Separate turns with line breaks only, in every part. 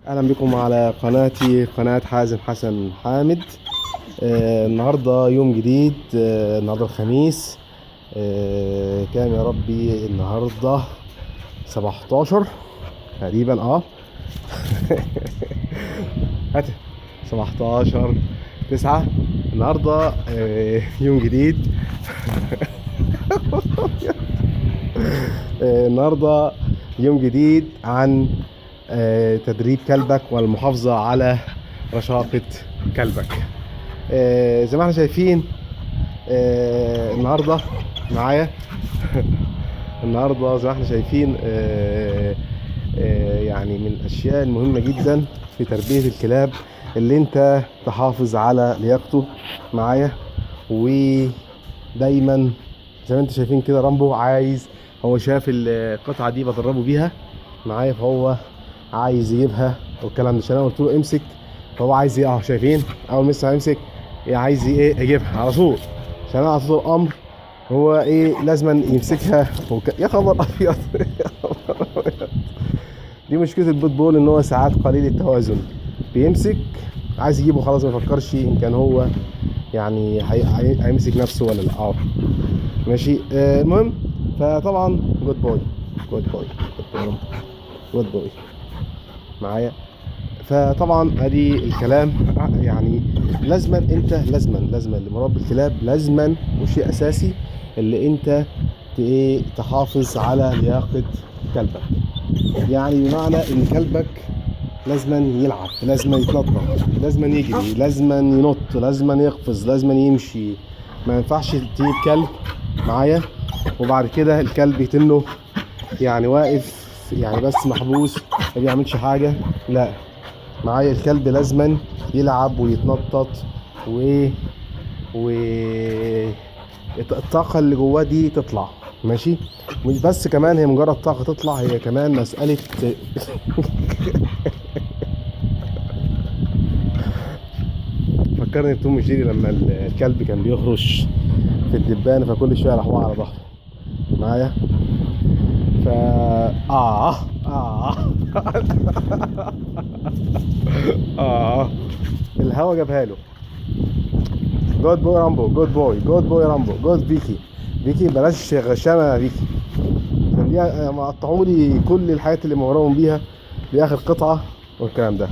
اهلا بكم على قناتي، قناة حازم حسن حامد. النهارده يوم جديد. النهارده الخميس. كام يا ربي؟ النهارده 17 تقريبا. هات 17 9 النهارده. يوم جديد. النهارده يوم جديد عن تدريب كلبك والمحافظة على رشاقة كلبك. زي ما احنا شايفين النهارده معايا. النهارده زي ما احنا شايفين يعني من الاشياء المهمة جدا في تربية الكلاب اللي انت تحافظ على لياقته معايا. ودايما زي ما انت شايفين كده رامبو هو شاف القطعة دي بدربه بيها معايا، فهو عايز يجيبها والكلام ده. عشان انا قلت له امسك، فهو عايز شايفين اول ما لسه هيمسك عايز يجيبها على طول. عشان انا اعطيته الامر هو لازما يمسكها يا خبر ابيض. يا خبر أبيض. دي مشكله البوت بول، ان هو ساعات قليل التوازن، بيمسك عايز يجيبه خلاص، ما يفكرش ان كان هو يعني هيمسك نفسه ولا لا. ماشي. المهم، فطبعا جود بوي جود بوي جود بوي معايا. فطبعا ادي الكلام. يعني لازما لمربي الكلاب لازما، وشيء اساسي اللي انت تحافظ على لياقة كلبك. يعني بمعنى ان كلبك لازما يلعب، لازما يتنطط، لازما يجري، لازما ينط، لازما يقفز، لازما يمشي. ما ينفعش تجيب كلب معايا وبعد كده الكلب يتنه يعني واقف، يعني بس محبوس ما بيعملش حاجة. لا، معايا الكلب لازما يلعب ويتنطط و الطاقة اللي جواه دي تطلع. ماشي. مش بس كمان هي مجرد طاقة تطلع، هي كمان مسألة. فكرني بتوم جيري لما الكلب كان بيخرش في الدبانة، فكل شوية راح واقع على ظهره معايا. ف اه الهوا جابها له. جود بوي رامبو، جود بوي، جود بوي رامبو، جود فيكي. فيكي بلاش غشامه يا فيكي، عشان دي مقطعوا لي كل الحاجات اللي مغرمهم بيها لاخر قطعه والكلام ده.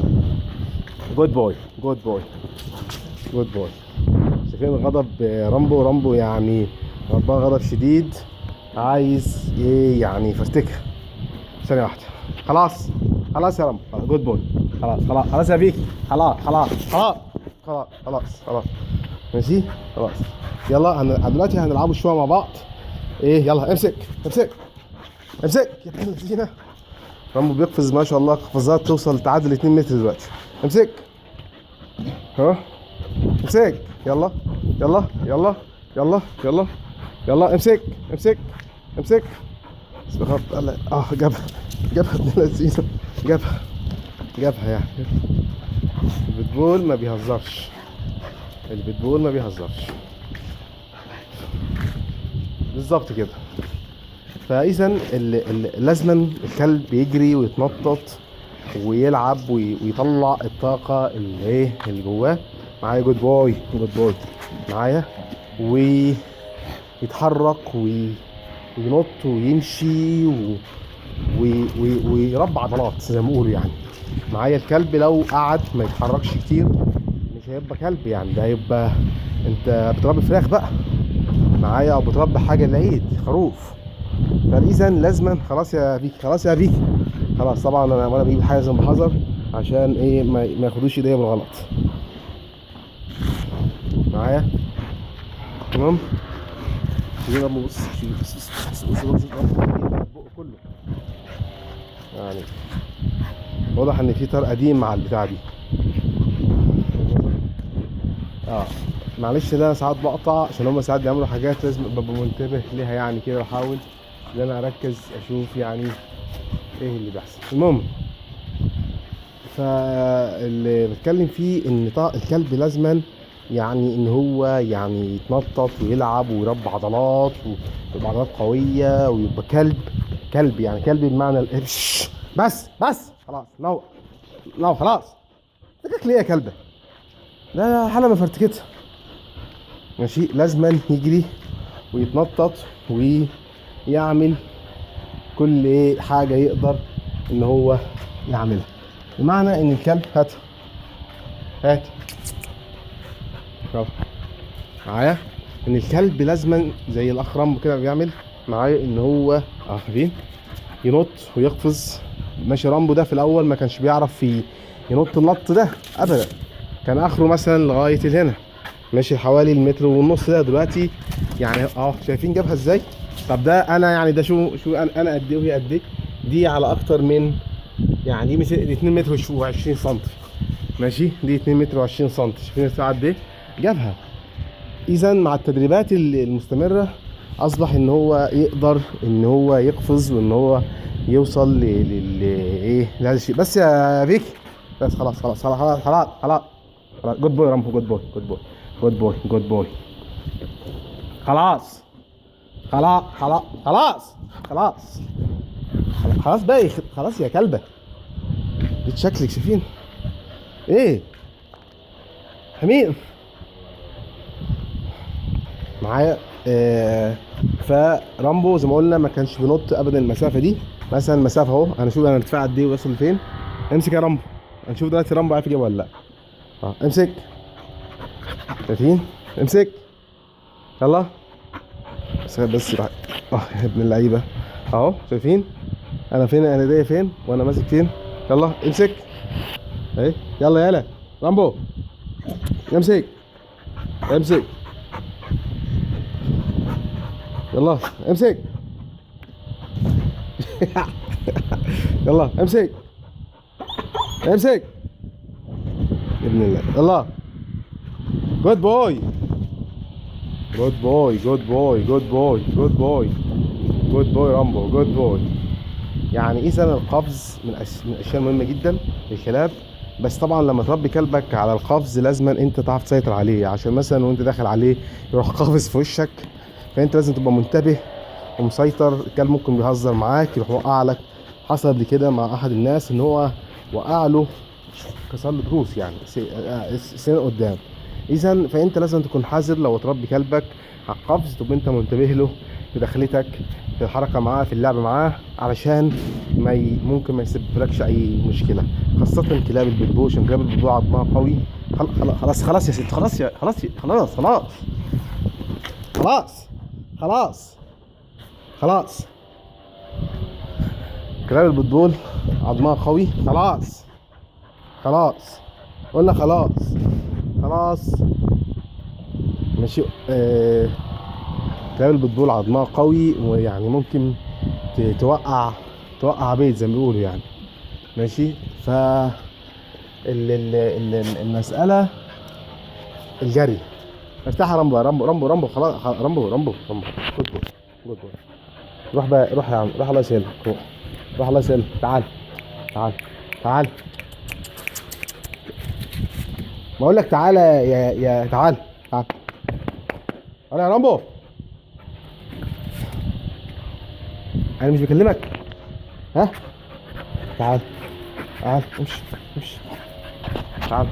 جود بوي جود بوي جود بوي. شايفين غضب رامبو يعني ربنا غضب شديد، عايز يعني يفرتكها. ثانيه واحده. خلاص خلاص يا رامبو، جود بوي. خلاص يا فيكي. خلاص. ماشي. خلاص. يلا دلوقتي هنلعبوا شويه مع بعض. يلا امسك يا ابن الذين. رامبو بيقفز ما شاء الله، قفزات توصل تعادل 2 متر دلوقتي. امسك. ها. امسك. يلا يلا يلا يلا يلا يلا امسك. بس بخاف. جابها ابن الذين. جابها يعني. البيتبول ما بيهزرش. بالظبط كده. فاذا لازما الكلب يجري ويتنطط ويلعب ويطلع الطاقه اللي جواه معايا. جود بوي معايا. ويتحرك وينط ويمشي ويربى عضلات زي ما بيقولوا يعني. معايا الكلب لو قعد ما يتحركش كتير مش هيبقى كلب، يعني ده هيبقى انت بتربي فراخ بقى معايا، او بتربي حاجه العيد، خروف. فاذا لازما خلاص يا فيكي. خلاص طبعا وانا بجيب حاجه زي بحذر عشان ما ياخدوش ايديا بالغلط معايا. تمام. يلا بص بقه كله يعني واضح ان في طار قديم مع البتاع دي. معلش، ده انا ساعات بقطع عشان هم ساعات بيعملوا حاجات لازم ابقى منتبه ليها، يعني كده بحاول ان انا اركز اشوف يعني ايه اللي بيحصل. المهم، فاللي بتكلم فيه ان الكلب لازما يعني ان هو يعني يتنطط ويلعب ويربى عضلات ويبقى عضلات قويه ويبقى كلب يعني كلب بمعنى بس خلاص. لا خلاص. تكك ليه يا كلبه؟ لا حاله مفرتكتها. ماشي، لازما يجري ويتنطط ويعمل كل ايه حاجه يقدر ان هو يعملها. بمعنى ان الكلب هات شوف معايا ان الكلب لازما زي الاخ رامبو كده بيعمل معايا ان هو فين ينط ويقفز. ماشي، رامبو ده في الاول ما كانش بيعرف ينط النط ده ابدا، كان اخره مثلا لغايه هنا، ماشي حوالي المتر ونص ده. دلوقتي يعني شايفين جابها ازاي؟ طب ده انا يعني ده شو انا قد ايه وهي قد ايه؟ دي على اكتر من يعني دي 2 متر و20 سم. ماشي، دي 2 متر و20 سم. شايفين الساعه قد ايه جابها؟ اذا مع التدريبات المستمره اصبح ان هو يقدر ان هو يقفز وان هو يوصل ايه لهذا الشيء. بس يا فيك، بس خلاص. جود بوي رامبو، جود بوي. خلاص بقى خلاص يا كلبه. بتشكلك شايفين ايه حمير معايا. فرامبو زي ما قلنا ما كانش بينط ابدا المسافه دي. مثلا المسافه اهو، هنشوف انا ارتفاع قد ايه وصل لفين. امسك يا رامبو، هنشوف دلوقتي رامبو عارف يجيبها ولا لا. امسك، شايفين؟ امسك يلا. بس يا ابن اللعيبه اهو، شايفين انا فين؟ انا ايديا فين وانا ماسك فين؟ يلا امسك اهي، يلا رامبو امسك يلا امسك يلا امسك يا ابن الله. يلا جود بوي رامبو، جود بوي. يعني اذا القفز من الاشياء المهمه جدا للكلاب. بس طبعا لما تربي كلبك على القفز لازما انت تعرف تسيطر عليه، عشان مثلا وانت داخل عليه يروح قافز في وشك، فانت لازم تبقى منتبه ومسيطر. الكلب ممكن بيهزر معاك يروح وقع لك. حصل قبل كده مع احد الناس ان هو وقع له، كسر له ضروس يعني سنة قدام. اذا فانت لازم تكون حذر لو تربي كلبك على القفز، تبقى انت منتبه له في دخلتك، في الحركه معاه، في اللعب معاه، علشان ممكن ما يسببلكش اي مشكله. خاصه كلاب البيتبول، عشان كلاب البيتبول عضمها قوي. خلاص يا ست، خلاص. كلاب البيتبول عضمها قوي. خلاص قلنا خلاص ماشي. كلاب البيتبول عضمها قوي، ويعني ممكن توقع بيت زي ما بيقولوا يعني. ماشي، ف المسألة الجري. ارتاح يا رامبو خلاص. رامبو جود بوي. روح بقى، روح يا عم، روح الله يسهلك، روح الله يسهلك. تعال ما اقول لك تعالى يا تعال يا رامبو. انا مش بكلمك، ها؟ تعال امشي تعال.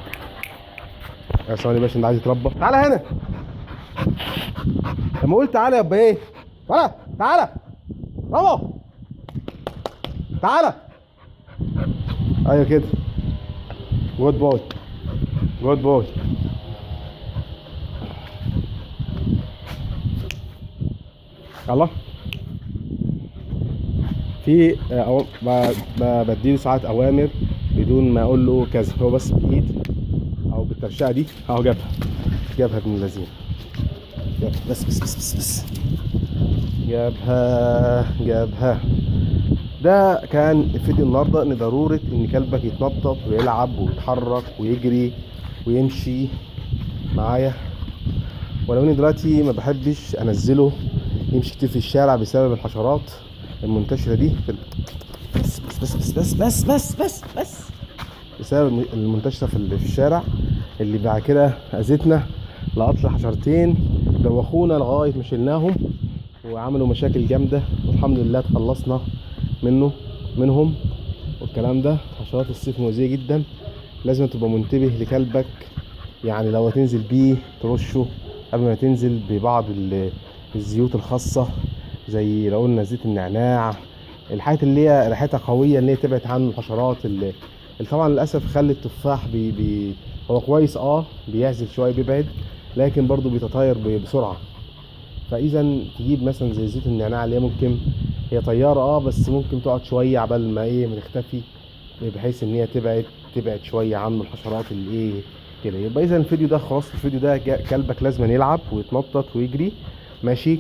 يا ثواني باشا، انت عايز يتربى؟ تعالى هنا. لما قلت تعالى يبقى ايه؟ تعالى رامبو، تعالى. ايوه كده، جود بوي. يلا. في بديله ساعات اوامر بدون ما اقول له كذا، هو بس بالايد او بالترشقه دي اهو جابها ابن اللذين. بس جابها. ده كان الفيديو النهارده، ان ضروره ان كلبك يتنطط ويلعب ويتحرك ويجري ويمشي معايا. ولو اني دلوقتي ما بحبش انزله يمشي كتير في الشارع بسبب الحشرات المنتشره دي بس بسبب المنتشره في الشارع، اللي بعد كده اذتنا. لقطنا حشرتين دوخونا لغايه ما شلناهم وعملوا مشاكل جامده، والحمد لله اتخلصنا منهم والكلام ده. عشان حشرات الصيف مؤذية جدا، لازم تبقى منتبه لكلبك. يعني لو هتنزل بيه ترشه قبل ما تنزل ببعض الزيوت الخاصة، زي لو قلنا زيت النعناع، الحاجات اللي هي ريحتها قوية ان هي تبعد عن الحشرات اللي طبعا للأسف خل التفاح هو كويس، بيعزل شوية بيبعد، لكن برضو بيتطاير بسرعة. فاذا تجيب مثلا زي زيت النعناع اللي هي ممكن هي طيارة بس ممكن تقعد شوية عبال ما تختفي، بحيث ان هي تبعد شويه عنه الحشرات اللي كده. يبقى اذا الفيديو ده خلاص، الفيديو ده كلبك لازم يلعب ويتنطط ويجري ماشي.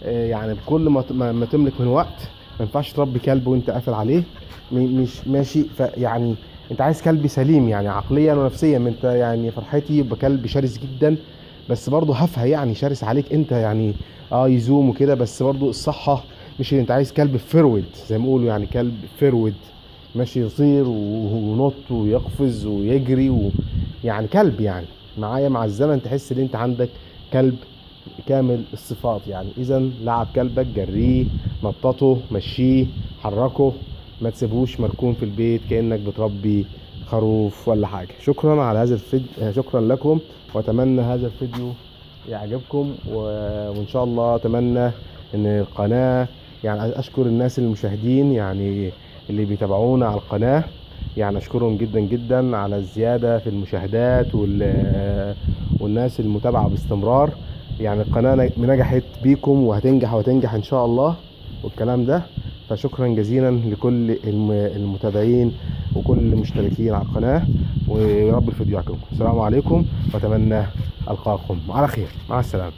يعني بكل ما تملك من وقت. ما ينفعش تربي كلب وانت قافل عليه مش ماشي. فيعني انت عايز كلب سليم يعني عقليا ونفسيا. انت يعني فرحتي يبقى كلب شرس جدا، بس برضه هفها يعني شرس عليك انت يعني، يزوم وكده، بس برضه الصحه مش اللي انت عايز. كلب فرود زي ما بيقولوا، يعني كلب فرود ماشي، يطير وينط ويقفز ويجري يعني كلب يعني معايا مع الزمن تحس ان انت عندك كلب كامل الصفات. يعني اذا لعب كلبك، جريه، نططه، مشيه، حركه، ما تسيبهوش مركون في البيت كأنك بتربي خروف ولا حاجة. شكرا على هذا الفيديو، شكرا لكم، واتمنى هذا الفيديو يعجبكم، وان شاء الله اتمنى ان القناة، يعني اشكر الناس المشاهدين يعني اللي بيتابعونا على القناة، يعني اشكرهم جدا جدا على الزيادة في المشاهدات والناس المتابعة باستمرار. يعني القناة نجحت بيكم وهتنجح ان شاء الله والكلام ده. فشكرا جزيلا لكل المتابعين وكل المشتركين على القناة، ويا رب الفيديو يعجبكم. السلام عليكم، واتمنى القاكم على خير. مع السلامة.